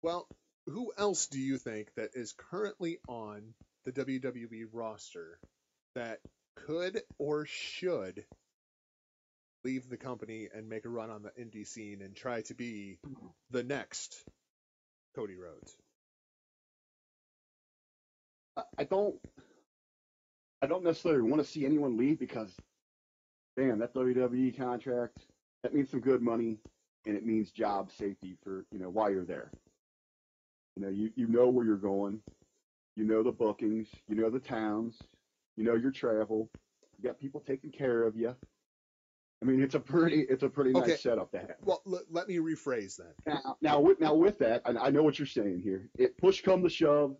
Well, who else do you think that is currently on the WWE roster that could or should leave the company and make a run on the indie scene and try to be the next Cody Rhodes? I don't necessarily want to see anyone leave because, damn, that WWE contract, that means some good money and it means job safety for, while you're there. You know where you're going, you know the bookings, you know the towns, you know your travel, you got people taking care of you. I mean, it's a pretty Okay, nice setup to have. well, let me rephrase then. Now with that, I know what you're saying here. It push come to shove.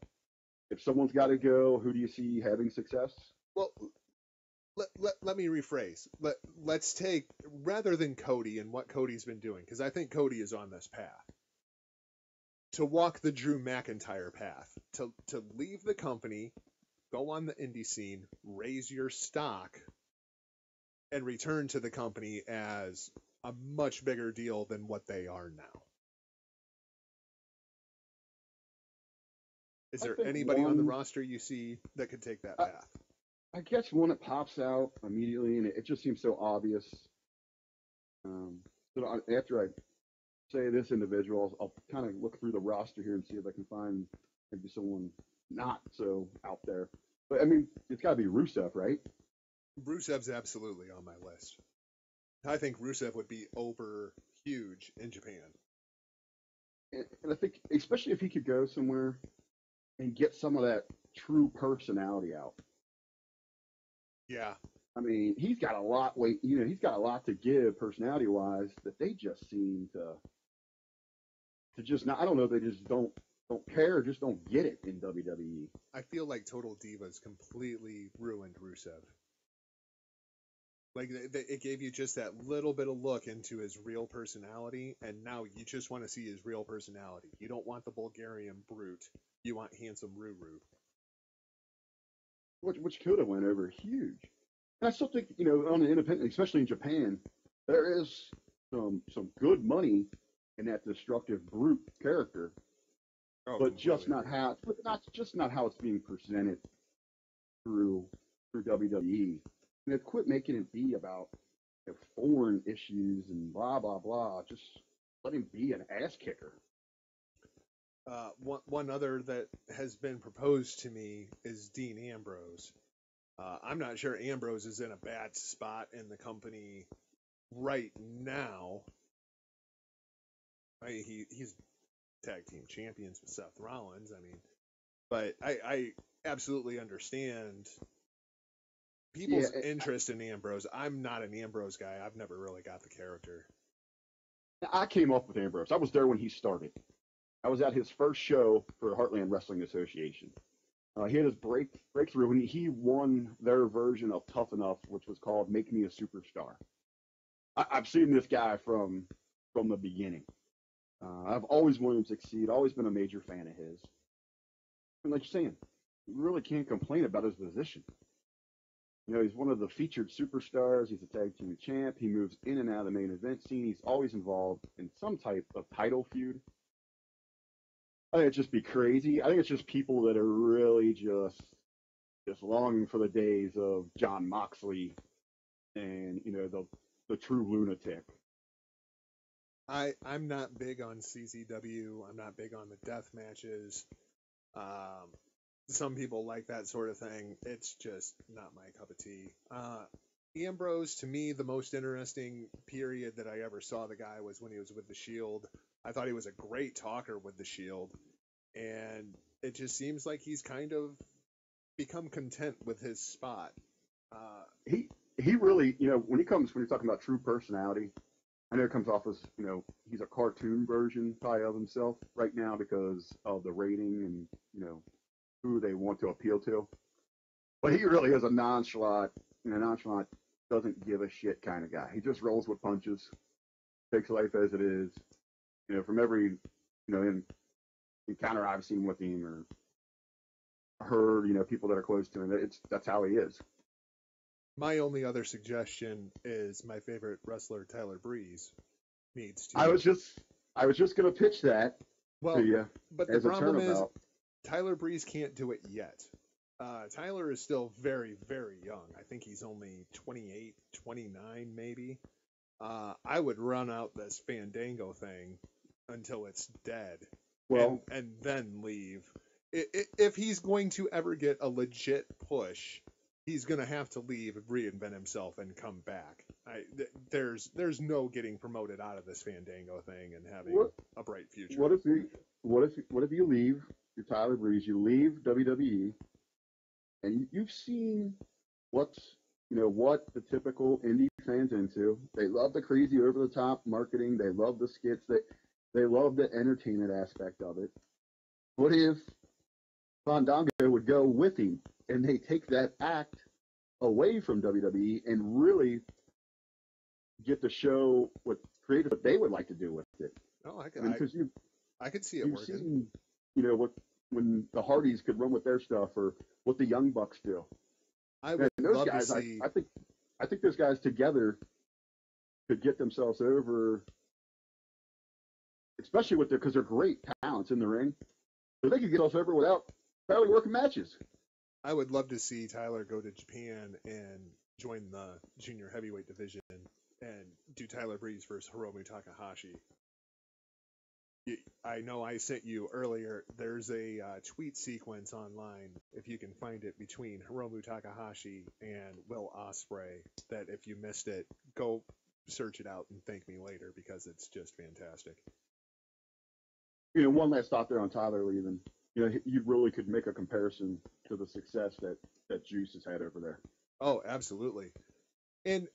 If someone's got to go, who do you see having success? Well, let me rephrase. Let's take, rather than Cody and what Cody's been doing, because I think Cody is on this path, to walk the Drew McIntyre path, to leave the company, go on the indie scene, raise your stock, and return to the company as a much bigger deal than what they are now. Is I there think anybody on the one, roster you see that could take that I, path? I guess one that pops out immediately, and it just seems so obvious. Um, after I say this individual, I'll kind of look through the roster here and see if I can find maybe someone not so out there. But I mean, it's got to be Rusev, right? Rusev's absolutely on my list. I think Rusev would be over huge in Japan. And I think, especially if he could go somewhere and get some of that true personality out. Yeah, I mean, he's got a lot. Wait, he's got a lot to give personality wise that they just seem to just not. I don't know. They just don't care. Just don't get it in WWE. I feel like Total Divas completely ruined Rusev. Like it gave you just that little bit of look into his real personality, and now you just want to see his real personality. You don't want the Bulgarian brute. You want handsome Ruru. Which could have went over huge. And I still think on the independent, especially in Japan, there is some good money in that destructive brute character, Oh, but completely agree. not how it's being presented through WWE. And quit making it be about foreign issues and blah blah blah. Just let him be an ass kicker. One other that has been proposed to me is Dean Ambrose. I'm not sure Ambrose is in a bad spot in the company right now. He's tag team champions with Seth Rollins. I mean, but I absolutely understand Yeah, people's interest in Ambrose. I'm not an Ambrose guy. I've never really got the character. I came up with Ambrose. I was there when he started. I was at his first show for Heartland Wrestling Association. He had his breakthrough when he won their version of Tough Enough, which was called "Make Me a Superstar." I've seen this guy from the beginning. I've always wanted him to succeed. Always been a major fan of his. And like you're saying, you really can't complain about his position. He's one of the featured superstars. He's a tag team champ. He moves in and out of the main event scene. He's always involved in some type of title feud. I think it's just be crazy. I think it's just people that are really just longing for the days of John Moxley and the true lunatic. I'm not big on CZW. I'm not big on the death matches. Um, some people like that sort of thing. It's just not my cup of tea. Ambrose, to me, the most interesting period that I ever saw the guy was when he was with the Shield. I thought he was a great talker with the Shield, and it just seems like he's kind of become content with his spot. Uh, He really, when you're talking about true personality, I know it comes off as he's a cartoon version probably of himself right now because of the rating and who they want to appeal to. But he really is a nonchalant, doesn't give a shit kind of guy. He just rolls with punches, takes life as it is. From every encounter I've seen with him or heard, people that are close to him, that's how he is. my only other suggestion is my favorite wrestler, Tyler Breeze, needs I was to. just I was just gonna pitch that. So Well, yeah, but the as a problem is turnabout, Tyler Breeze can't do it yet. Tyler is still very, very young. I think he's only 28, 29, maybe. I would run out this Fandango thing until it's dead, well, and then leave. If he's going to ever get a legit push, he's gonna have to leave, reinvent himself, and come back. There's no getting promoted out of this Fandango thing and having what a bright future. what if you what if you leave? You're Tyler Breeze. You leave WWE, and you've seen what's what the typical indie fans into. They love the crazy over the top marketing. They love the skits. They love the entertainment aspect of it. What if Fandango would go with him and they take that act away from WWE and really get to show what creative what they would like to do with it? No, I mean, because I could see it you've working. seen what when the Hardys could run with their stuff or what the Young Bucks do. I And would those love to guys, see. I think those guys together could get themselves over, especially with because they're great talents in the ring. So they could get us over without barely working matches. I would love to see Tyler go to Japan and join the junior heavyweight division and do Tyler Breeze versus Hiromu Takahashi. I know I sent you earlier. There's a tweet sequence online, if you can find it, between Hiromu Takahashi and Will Ospreay. That if you missed it, go search it out and thank me later because it's just fantastic. One last thought there on Tyler leaving. You really could make a comparison to the success that Juice has had over there. Oh, absolutely. And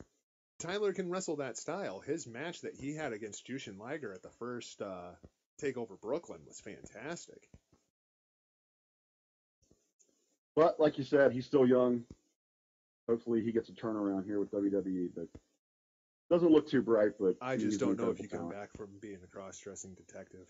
Tyler can wrestle that style. His match that he had against Jushin Liger at the first Takeover Brooklyn was fantastic. But like you said, he's still young. Hopefully, he gets a turnaround here with WWE. But doesn't look too bright. But I he's just an don't know if incredible you come talent. back from being a cross-dressing detective.